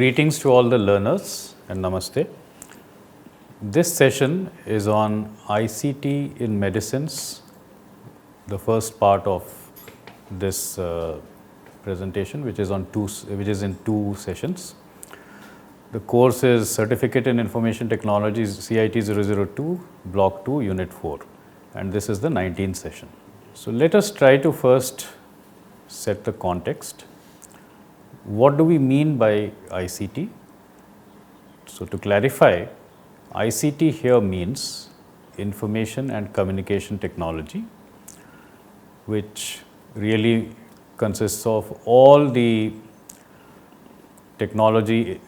Greetings to all the learners and namaste. This session is on ICT in medicines, the first part of this presentation, which is in two sessions. The course is Certificate in Information Technologies, CIT 002, Block 2, Unit 4, and this is the 19th session. So let us try to first set the context. What do we mean by ICT? So to clarify, ICT here means information and communication technology, which really consists of all the technology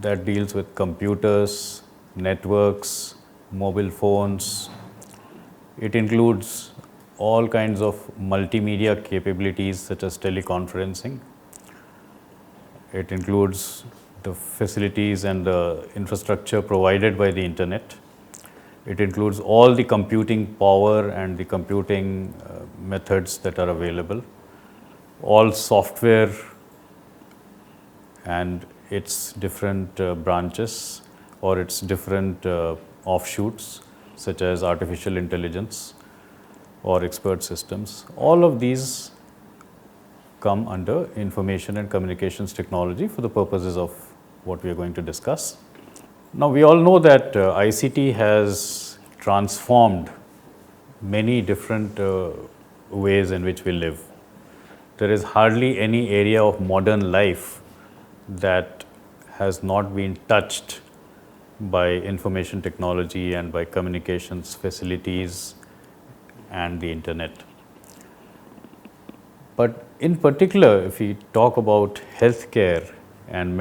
that deals with computers, networks, mobile phones. It includes all kinds of multimedia capabilities such as teleconferencing. It includes the facilities and the infrastructure provided by the internet. It includes all the computing power and the computing methods that are available, all software and its different branches or its different offshoots such as artificial intelligence or expert systems. All of these come under information and communications technology for the purposes of what we are going to discuss. Now, we all know that ICT has transformed many different ways in which we live. There is hardly any area of modern life that has not been touched by information technology and by communications facilities and the internet. But in particular, if we talk about healthcare and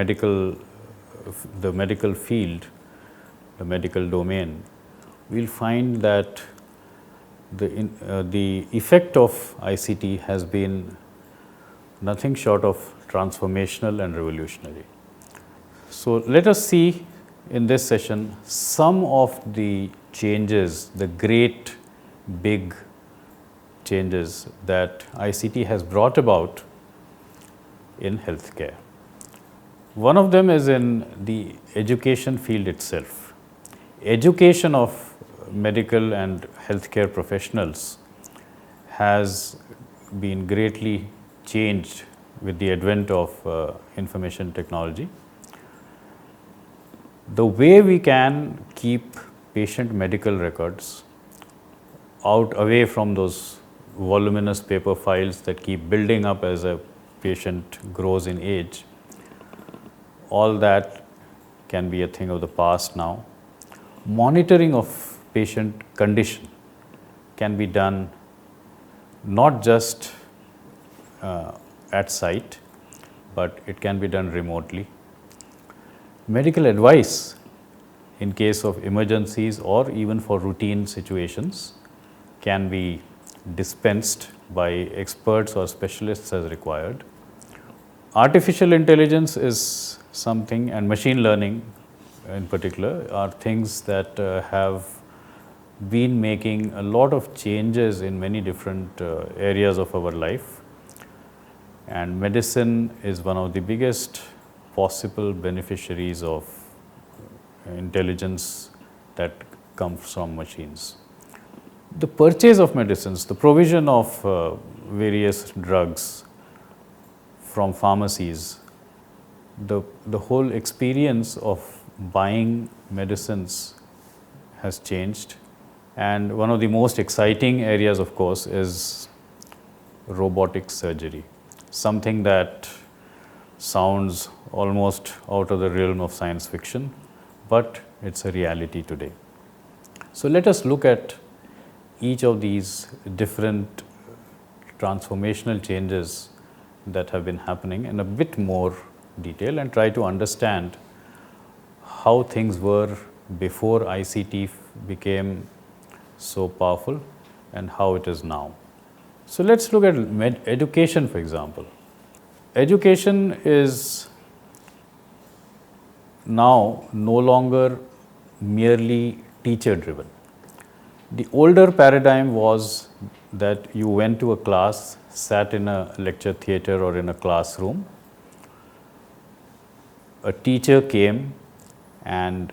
the medical field, the medical domain, we'll find that the effect of ICT has been nothing short of transformational and revolutionary. So let us see in this session some of the changes, the great big changes that ICT has brought about in healthcare. One of them is in the education field itself. Education of medical and healthcare professionals has been greatly changed with the advent of information technology. The way we can keep patient medical records away from those voluminous paper files that keep building up as a patient grows in age, all that can be a thing of the past now. Monitoring of patient condition can be done not just at site, but it can be done remotely. Medical advice in case of emergencies or even for routine situations can be dispensed by experts or specialists as required. Artificial intelligence is something, and machine learning in particular, are things that have been making a lot of changes in many different areas of our life. And medicine is one of the biggest possible beneficiaries of intelligence that comes from machines. The purchase of medicines, the provision of various drugs from pharmacies, the whole experience of buying medicines has changed. And one of the most exciting areas, of course, is robotic surgery, something that sounds almost out of the realm of science fiction, but it's a reality today. So let us look at each of these different transformational changes that have been happening in a bit more detail and try to understand how things were before ICT became so powerful and how it is now. So let's look at education, for example. Education is now no longer merely teacher driven. The older paradigm was that you went to a class, sat in a lecture theatre or in a classroom, a teacher came and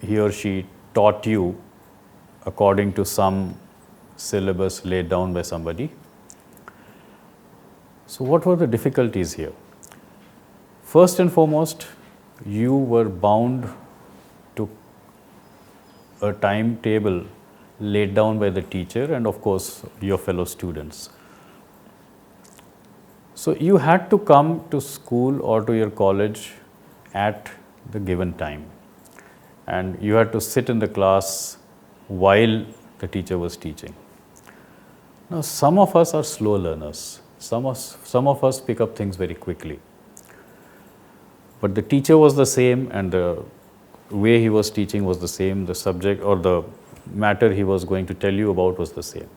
he or she taught you according to some syllabus laid down by somebody. So, what were the difficulties here? First and foremost, you were bound to a timetable laid down by the teacher and, of course, your fellow students. So, you had to come to school or to your college at the given time, and you had to sit in the class while the teacher was teaching. Now, some of us are slow learners. Some of us pick up things very quickly. But the teacher was the same and the way he was teaching was the same, the subject or the matter he was going to tell you about was the same.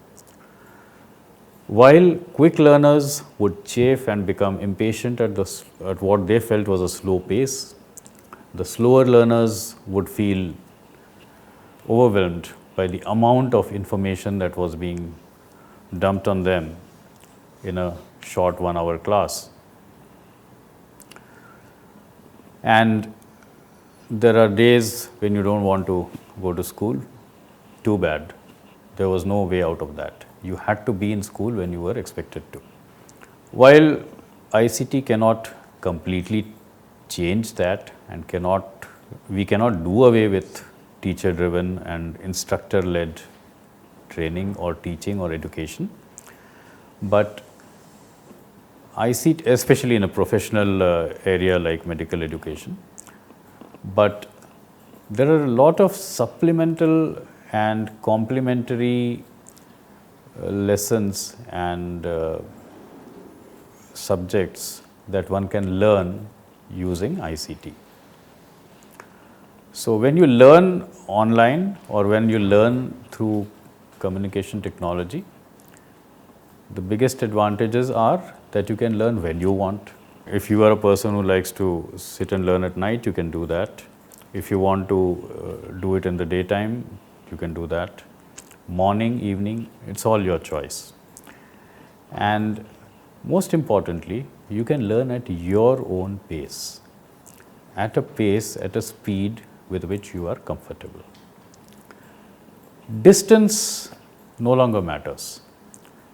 While quick learners would chafe and become impatient at what they felt was a slow pace, the slower learners would feel overwhelmed by the amount of information that was being dumped on them in a short 1 hour class. And there are days when you don't want to go to school. Too bad. There was no way out of that. You had to be in school when you were expected to. While ICT cannot completely change that and we cannot do away with teacher driven and instructor led training or teaching or education, but ICT, especially in a professional area like medical education, but there are a lot of supplemental and complementary lessons and subjects that one can learn using ICT. So, when you learn online or when you learn through communication technology, the biggest advantages are that you can learn when you want. If you are a person who likes to sit and learn at night, you can do that. If you want to do it in the daytime, you can do that. Morning, evening, it's all your choice. And most importantly, you can learn at your own pace, at a speed with which you are comfortable. Distance no longer matters.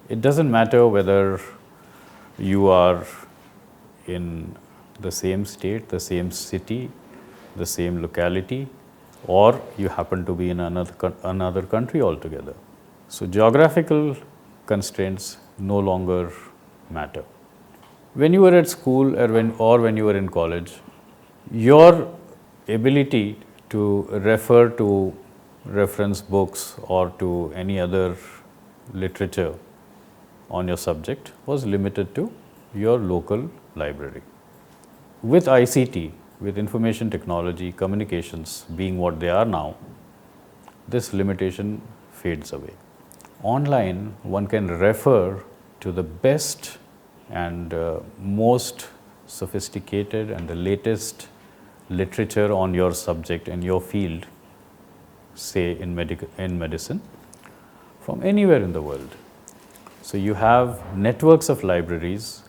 It doesn't matter whether you are in the same state, the same city, the same locality, or you happen to be in another country altogether. So, geographical constraints no longer matter. When you were at school or when you were in college, your ability to refer to reference books or to any other literature on your subject was limited to your local library. With ICT, with information technology, communications being what they are now, this limitation fades away. Online, one can refer to the best and most sophisticated and the latest literature on your subject and your field, say in medicine, from anywhere in the world. So, you have networks of libraries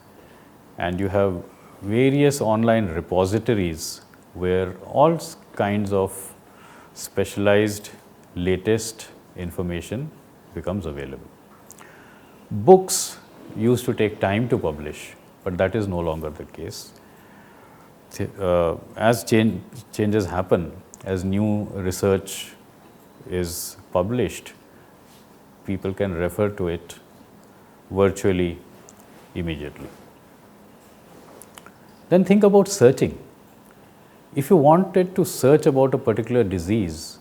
and you have various online repositories where all kinds of specialized latest information becomes available. Books used to take time to publish, but that is no longer the case. As changes happen, as new research is published, people can refer to it virtually immediately. Then think about searching. If you wanted to search about a particular disease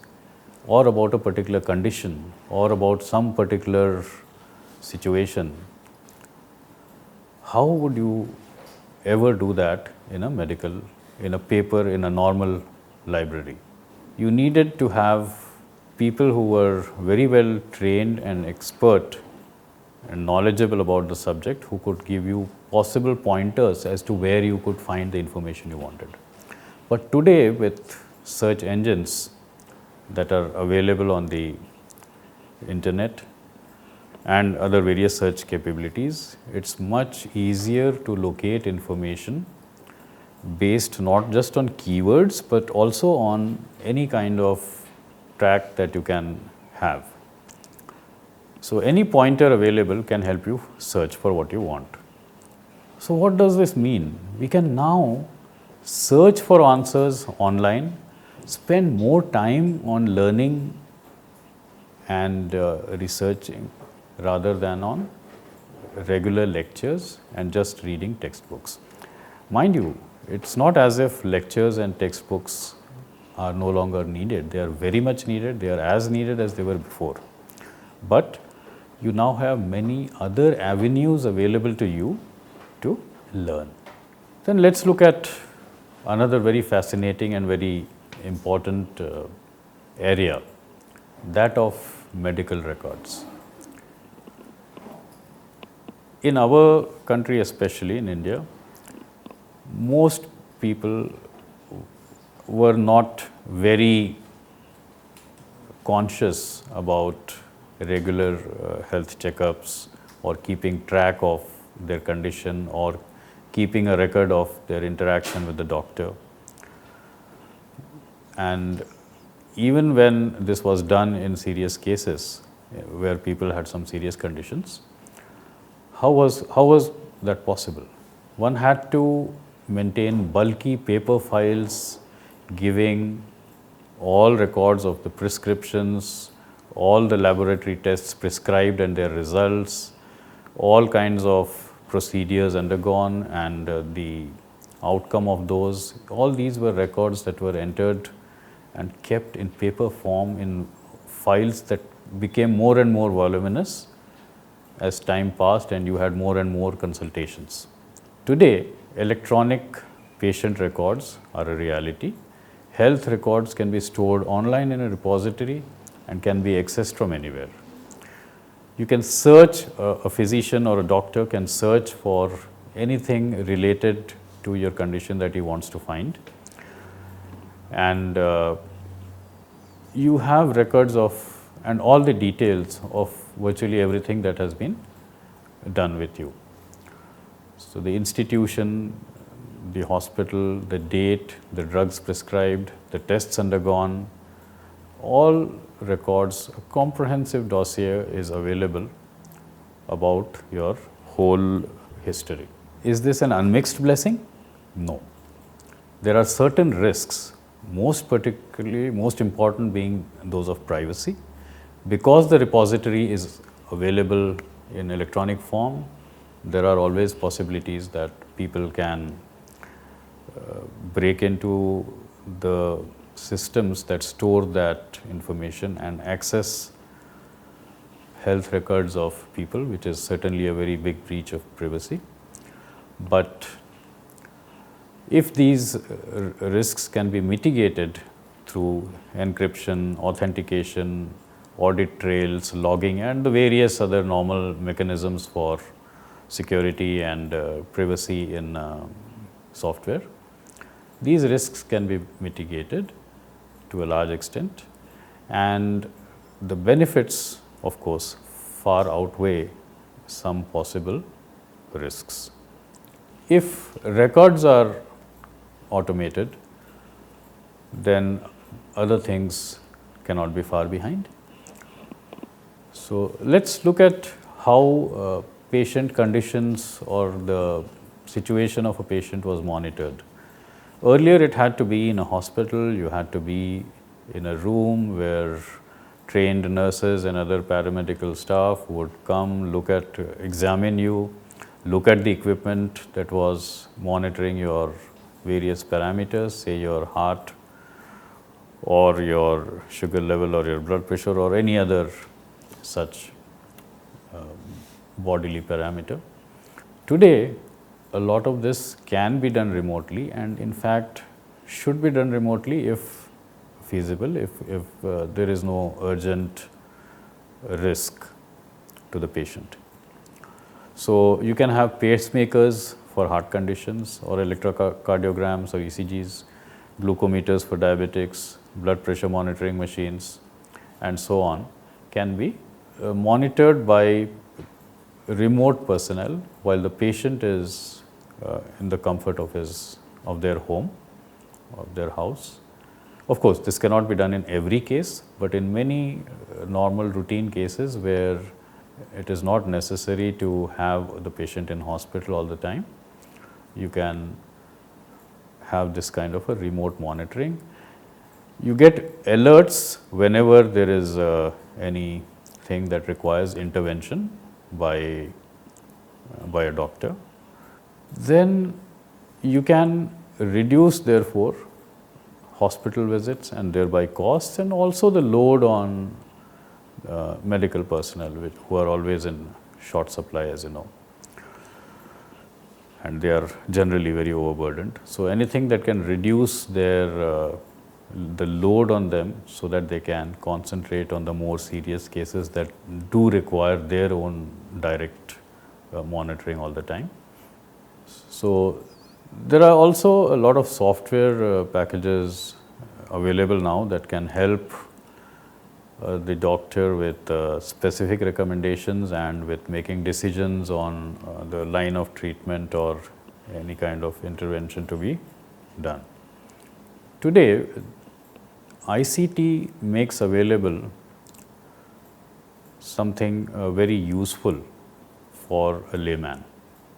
or about a particular condition or about some particular situation, how would you ever do that in a paper, in a normal library? You needed to have people who were very well trained and expert and knowledgeable about the subject who could give you possible pointers as to where you could find the information you wanted. But today, with search engines that are available on the internet and other various search capabilities, it's much easier to locate information based not just on keywords but also on any kind of track that you can have. So any pointer available can help you search for what you want. So what does this mean? We can now search for answers online, spend more time on learning and researching rather than on regular lectures and just reading textbooks. Mind you, it's not as if lectures and textbooks are no longer needed. They are very much needed. They are as needed as they were before. But you now have many other avenues available to you to learn. Then let's look at another very fascinating and very important area, that of medical records. In our country, especially in India, most people were not very conscious about regular health checkups or keeping track of their condition or keeping a record of their interaction with the doctor. And even when this was done in serious cases where people had some serious conditions, how was that possible? One had to maintain bulky paper files giving all records of the prescriptions, all the laboratory tests prescribed and their results, all kinds of procedures undergone and the outcome of those. All these were records that were entered and kept in paper form in files that became more and more voluminous as time passed and you had more and more consultations. Today, electronic patient records are a reality. Health records can be stored online in a repository and can be accessed from anywhere. You can search, a physician or a doctor can search for anything related to your condition that he wants to find. And you have records of and all the details of virtually everything that has been done with you. So the institution, the hospital, the date, the drugs prescribed, the tests undergone, all records, a comprehensive dossier is available about your whole history. Is this an unmixed blessing? No. There are certain risks, most important being those of privacy. Because the repository is available in electronic form, there are always possibilities that people can break into the systems that store that information and access health records of people, which is certainly a very big breach of privacy. But if these risks can be mitigated through encryption, authentication, audit trails, logging and the various other normal mechanisms for security and privacy in software, these risks can be mitigated to a large extent, and the benefits of course far outweigh some possible risks. If records are automated, then other things cannot be far behind. So let's look at how patient conditions or the situation of a patient was monitored. Earlier it had to be in a hospital, you had to be in a room where trained nurses and other paramedical staff would come, examine you, look at the equipment that was monitoring your various parameters, say your heart or your sugar level or your blood pressure or any other such bodily parameter. Today, a lot of this can be done remotely and in fact should be done remotely if feasible, if there is no urgent risk to the patient. So you can have pacemakers for heart conditions or electrocardiograms or ECGs, glucometers for diabetics, blood pressure monitoring machines and so on can be monitored by remote personnel while the patient is in the comfort of his of their home, of their house. Of course, this cannot be done in every case, but in many normal routine cases where it is not necessary to have the patient in hospital all the time, you can have this kind of a remote monitoring. You get alerts whenever there is anything that requires intervention by a doctor. Then you can reduce, therefore, hospital visits and thereby costs, and also the load on medical personnel who are always in short supply, as you know, and they are generally very overburdened. So anything that can reduce their the load on them so that they can concentrate on the more serious cases that do require their own direct monitoring all the time. So there are also a lot of software packages available now that can help the doctor with specific recommendations and with making decisions on the line of treatment or any kind of intervention to be done. Today, ICT makes available something very useful for a layman,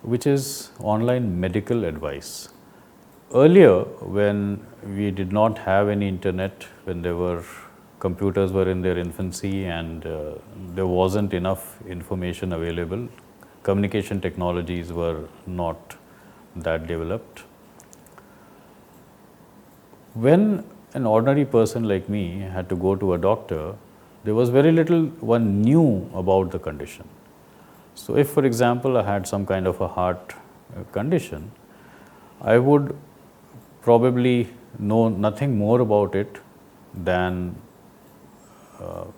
which is online medical advice. Earlier, when we did not have any internet, when computers were in their infancy and there wasn't enough information available, communication technologies were not that developed. When an ordinary person like me had to go to a doctor, there was very little one knew about the condition. So if, for example, I had some kind of a heart condition, I would probably know nothing more about it than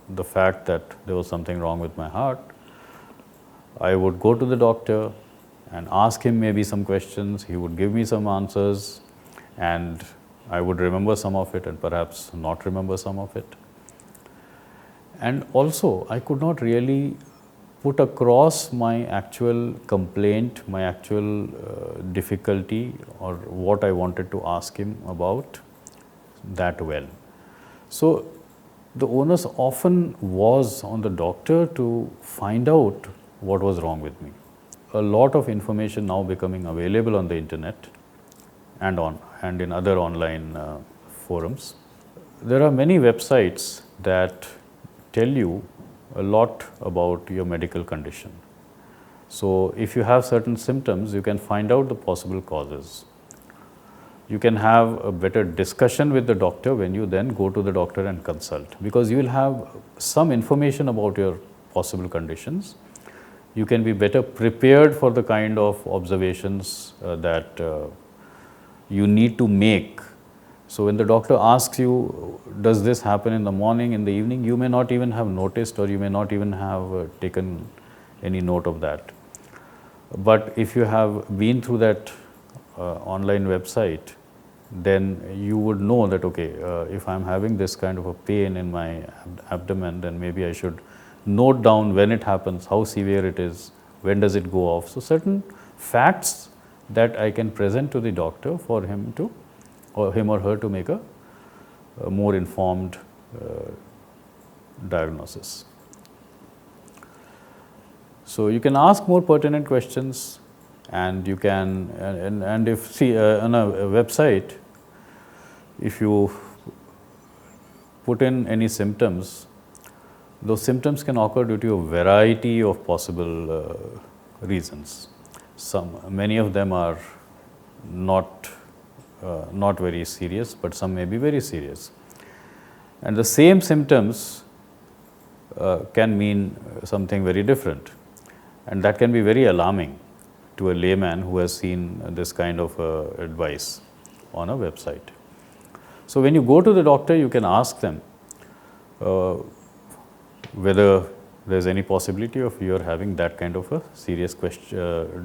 the fact that there was something wrong with my heart. I would go to the doctor and ask him maybe some questions. He would give me some answers, and I would remember some of it and perhaps not remember some of it. And also, I could not really put across my actual complaint, my actual difficulty, or what I wanted to ask him about that well. So the onus often was on the doctor to find out what was wrong with me. A lot of information now becoming available on the internet and in other online forums. There are many websites that tell you a lot about your medical condition. So if you have certain symptoms, you can find out the possible causes. You can have a better discussion with the doctor when you then go to the doctor and consult, because you will have some information about your possible conditions. You can be better prepared for the kind of observations that you need to make. So when the doctor asks you, does this happen in the morning, in the evening, you may not even have noticed, or you may not even have taken any note of that. But if you have been through that online website, then you would know that, okay, if I'm having this kind of a pain in my abdomen, then maybe I should note down when it happens, how severe it is, when does it go off. So certain facts that I can present to the doctor for him or her to make a more informed diagnosis. So you can ask more pertinent questions, and you can, and if, see, on a website, if you put in any symptoms, those symptoms can occur due to a variety of possible reasons. Many of them are not very serious, but some may be very serious. And the same symptoms can mean something very different, and that can be very alarming to a layman who has seen this kind of advice on a website. So when you go to the doctor, you can ask them whether there's any possibility of you having that kind of a serious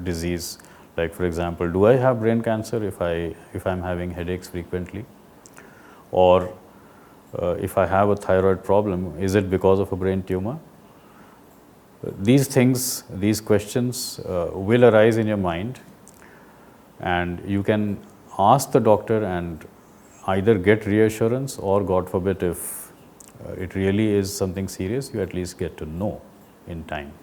disease. Like, for example, do I have brain cancer if I'm having headaches frequently? Or if I have a thyroid problem, is it because of a brain tumor? These things, these questions will arise in your mind, and you can ask the doctor and either get reassurance, or God forbid, if it really is something serious, you at least get to know in time.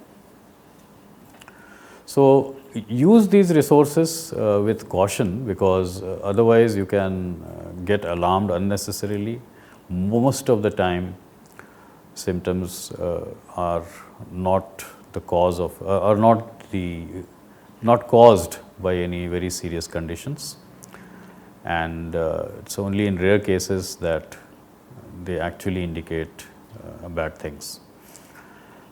So use these resources with caution, because otherwise you can get alarmed unnecessarily. Most of the time symptoms are not the cause of, are not caused by any very serious conditions, and it's only in rare cases that they actually indicate bad things.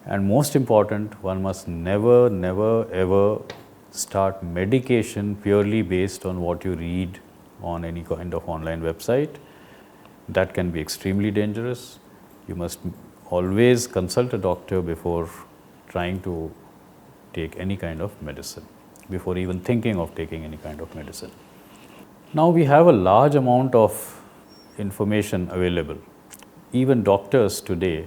And most important, one must never, never, ever start medication purely based on what you read on any kind of online website. That can be extremely dangerous. You must always consult a doctor before trying to take any kind of medicine, before even thinking of taking any kind of medicine. Now we have a large amount of information available. Even doctors today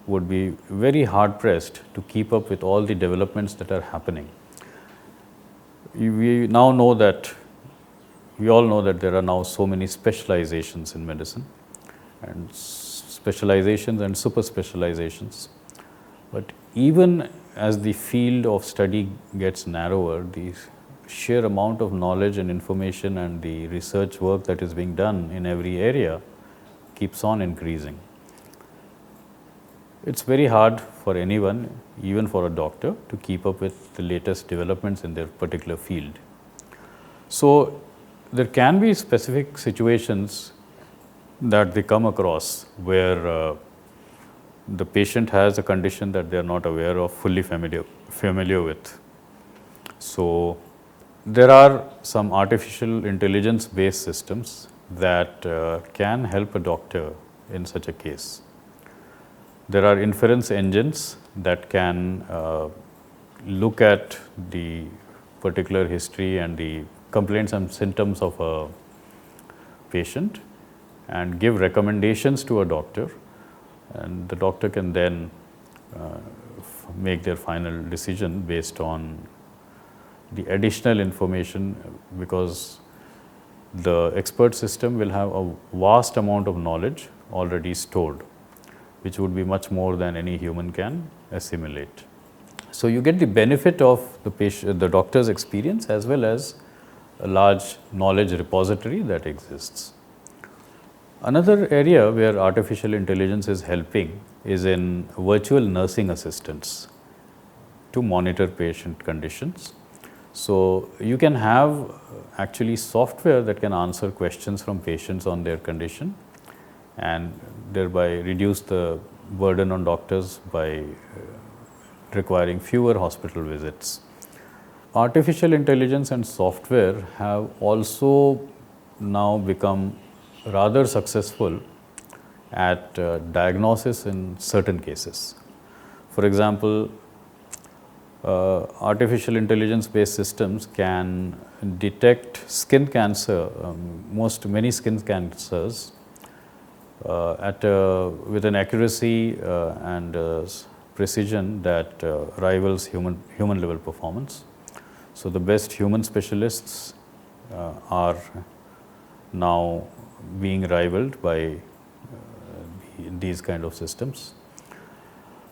would be very hard pressed to keep up with all the developments that are happening. We now know that, we all know that there are now so many specializations in medicine, and specializations and super specializations. But even as the field of study gets narrower, the sheer amount of knowledge and information and the research work that is being done in every area keeps on increasing. It's very hard for anyone, even for a doctor, to keep up with the latest developments in their particular field. So there can be specific situations that they come across where the patient has a condition that they are not aware of, fully familiar with. So there are some artificial intelligence based systems that can help a doctor in such a case. There are inference engines that can look at the particular history and the complaints and symptoms of a patient and give recommendations to a doctor, and the doctor can then make their final decision based on the additional information, because the expert system will have a vast amount of knowledge already stored, which would be much more than any human can assimilate. So you get the benefit of the doctor's experience as well as a large knowledge repository that exists. Another area where artificial intelligence is helping is in virtual nursing assistants to monitor patient conditions. So you can have actually software that can answer questions from patients on their condition and thereby reduce the burden on doctors by requiring fewer hospital visits. Artificial intelligence and software have also now become rather successful at diagnosis in certain cases. For example, artificial intelligence based systems can detect skin cancer, many skin cancers with an accuracy and precision that rivals human level performance. So the best human specialists are now being rivaled by these kind of systems.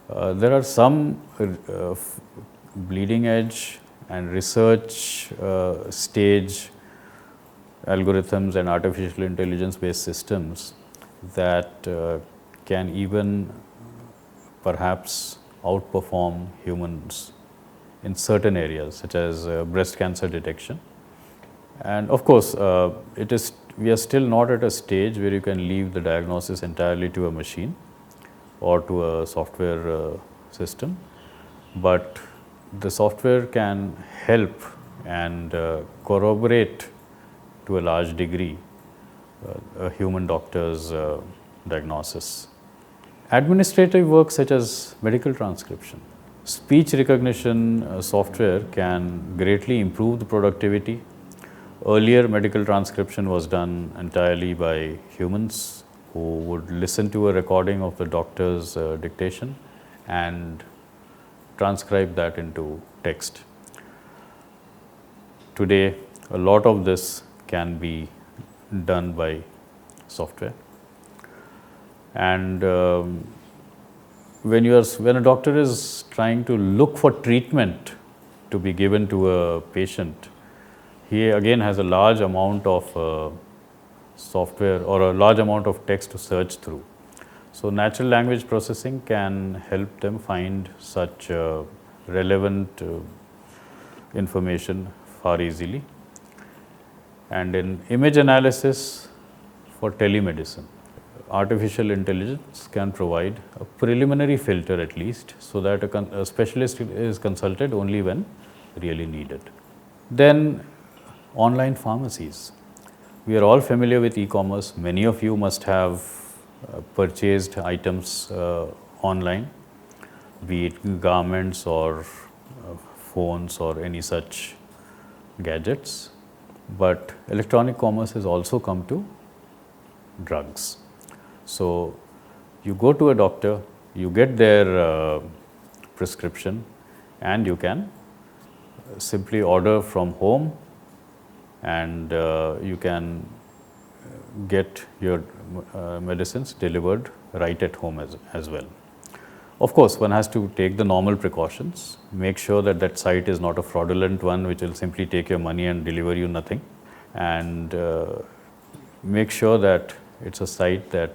There are some bleeding edge and research stage algorithms and artificial intelligence based systems that can even perhaps outperform humans in certain areas, such as breast cancer detection. And of course, we are still not at a stage where you can leave the diagnosis entirely to a machine or to a software system, but the software can help and corroborate to a large degree a human doctor's diagnosis. Administrative work such as medical transcription, speech recognition software can greatly improve the productivity. Earlier, medical transcription was done entirely by humans who would listen to a recording of the doctor's dictation and transcribe that into text. Today, a lot of this can be done by software. And when a doctor is trying to look for treatment to be given to a patient, he again has a large amount of software or a large amount of text to search through. So natural language processing can help them find such relevant information far easily. And in image analysis for telemedicine, artificial intelligence can provide a preliminary filter at least, so that a specialist is consulted only when really needed. Then online pharmacies. We are all familiar with e-commerce. Many of you must have purchased items online, be it garments or phones or any such gadgets. But electronic commerce has also come to drugs. So you go to a doctor, you get their prescription, and you can simply order from home, and you can get your medicines delivered right at home as well. Of course, one has to take the normal precautions, make sure that that site is not a fraudulent one which will simply take your money and deliver you nothing, and make sure that it's a site that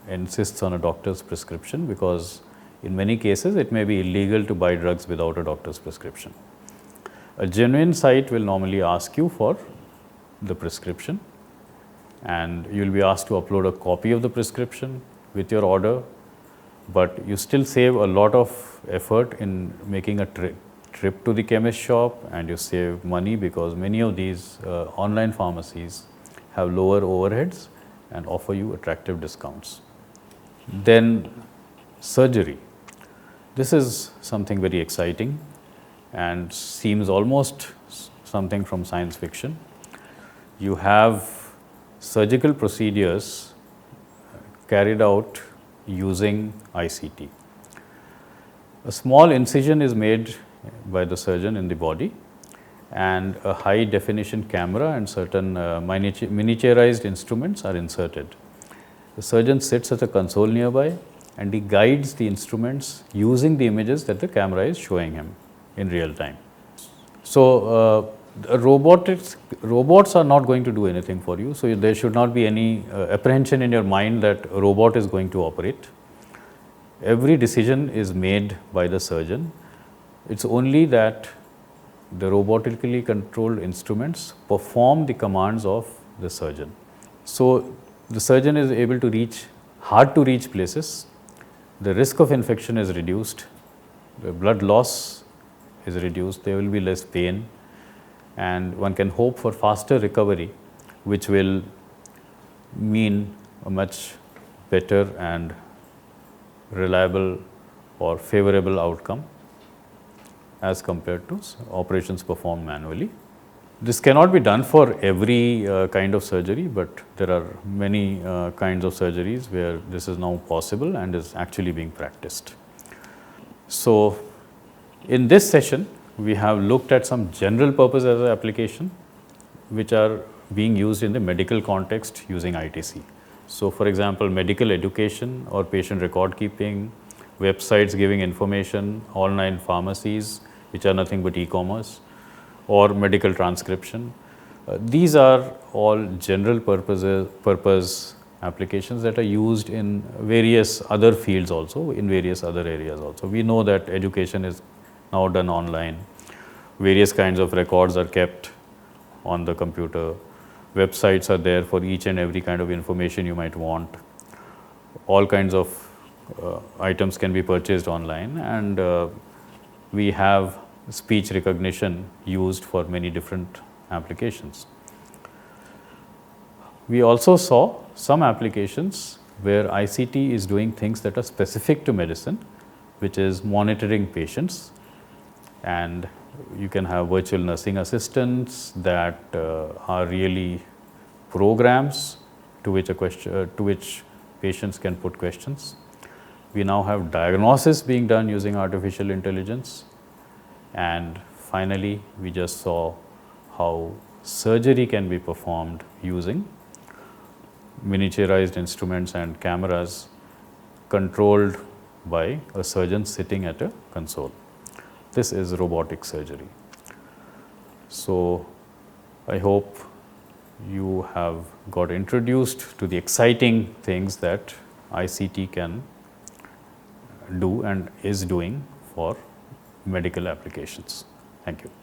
insists on a doctor's prescription, because in many cases it may be illegal to buy drugs without a doctor's prescription. A genuine site will normally ask you for the prescription, and you will be asked to upload a copy of the prescription with your order, but you still save a lot of effort in making a trip to the chemist shop, and you save money because many of these online pharmacies have lower overheads and offer you attractive discounts. Then surgery. This is something very exciting and seems almost something from science fiction. You have surgical procedures carried out using ICT. A small incision is made by the surgeon in the body, and a high definition camera and certain miniaturized instruments are inserted. The surgeon sits at a console nearby, and he guides the instruments using the images that the camera is showing him in real time. So robots are not going to do anything for you, so there should not be any apprehension in your mind that a robot is going to operate. Every decision is made by the surgeon. It's only that the robotically controlled instruments perform the commands of the surgeon. So the surgeon is able to reach hard to reach places, the risk of infection is reduced, the blood loss is reduced, there will be less pain, and one can hope for faster recovery, which will mean a much better and reliable or favorable outcome as compared to operations performed manually. This cannot be done for every kind of surgery, but there are many kinds of surgeries where this is now possible and is actually being practiced. So in this session, we have looked at some general purpose as an application which are being used in the medical context using ITC. So for example, medical education or patient record keeping, websites giving information, online pharmacies which are nothing but e-commerce, or medical transcription. These are all general purpose applications that are used in various other fields also, in various other areas also. We know that education is now done online. Various kinds of records are kept on the computer. Websites are there for each and every kind of information you might want. All kinds of items can be purchased online, and we have speech recognition used for many different applications. We also saw some applications where ICT is doing things that are specific to medicine, which is monitoring patients, and you can have virtual nursing assistants that are really programs to which patients can put questions. We now have diagnosis being done using artificial intelligence, and finally we just saw how surgery can be performed using miniaturized instruments and cameras controlled by a surgeon sitting at a console. This is robotic surgery. So, I hope you have got introduced to the exciting things that ICT can do and is doing for medical applications. Thank you.